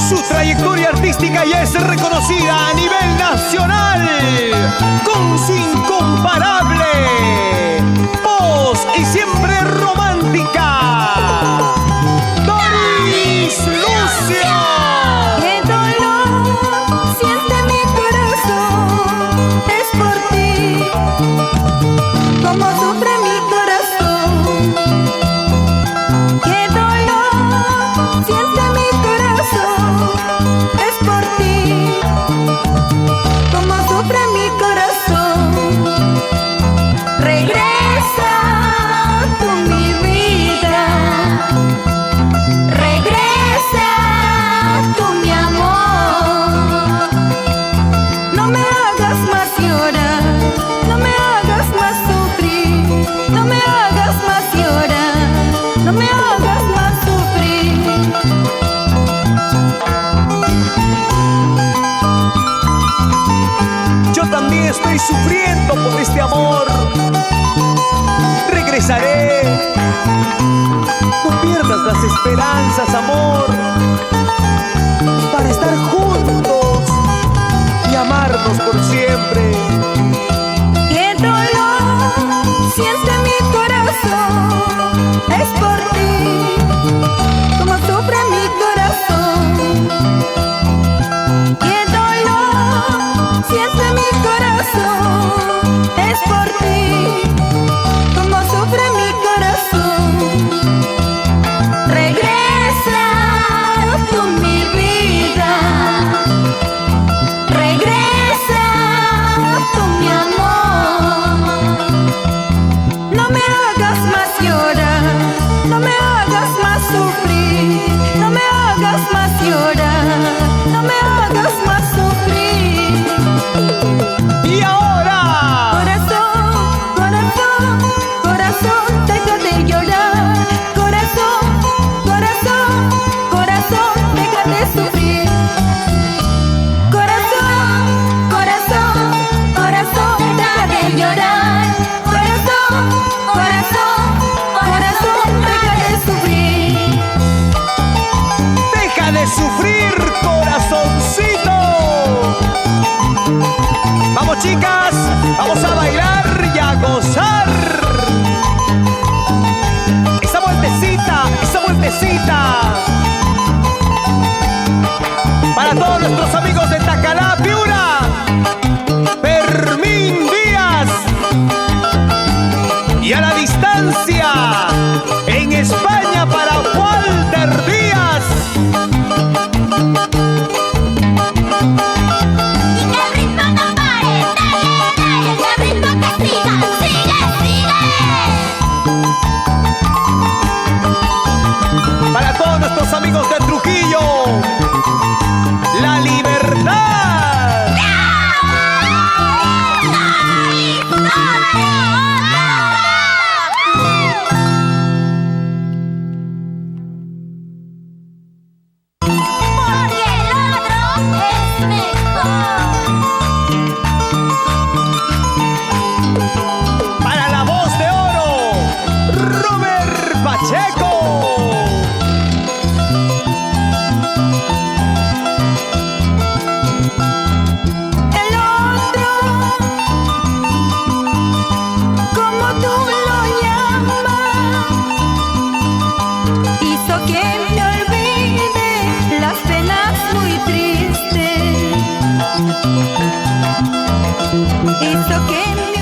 Su trayectoria artística ya es reconocida a nivel nacional con su incomparable voz y siempre romántica, Doris Lucio. Qué dolor siente mi corazón, es por ti, como sufre mi corazón. Qué dolor siente mi corazón, es por ti, como sufre mi corazón. Regresa tú mi vida, regresa tú mi amor. No me hagas más llorar, no me hagas más sufrir, no me hagas más llorar, no me hagas más sufrir. Yo también estoy sufriendo por este amor. Regresaré. No pierdas las esperanzas, amor, para estar juntos y amarnos por siempre. Qué dolor siente mi corazón, es por ti, como sufre mi corazón. Qué dolor siente mi corazón, es por ti, como sufre mi corazón. Regresa tú mi vida, regresa tú mi amor. No me hagas más llorar, no me hagas más sufrir, no me hagas más llorar, no me hagas más sufrir. Y ahora, Corazón, corazón, corazón, deja de llorar. Corazón, corazón, corazón, deja de sufrir. Corazón, corazón, corazón, deja de llorar. Corazón, corazón, corazón, deja de sufrir. deja de sufrir, corazoncito. Vamos, chicas, vamos a bailar y a gozar. Esa vueltecita, esa vueltecita. Para todos nuestros amigos de Tacalá, Piura, Fermín Díaz. Y a la distancia, en España, para Walter Díaz. Y que el ritmo no pare, dale, dale, que el ritmo que siga, sigue, sigue. Para todos nuestros amigos de Trujillo, La Libertad. Porque el otro es mejor. Para la voz de oro, Robert Pacheco. El otro, como tú lo llamas, hizo que me olvide las penas muy tristes. Hizo que me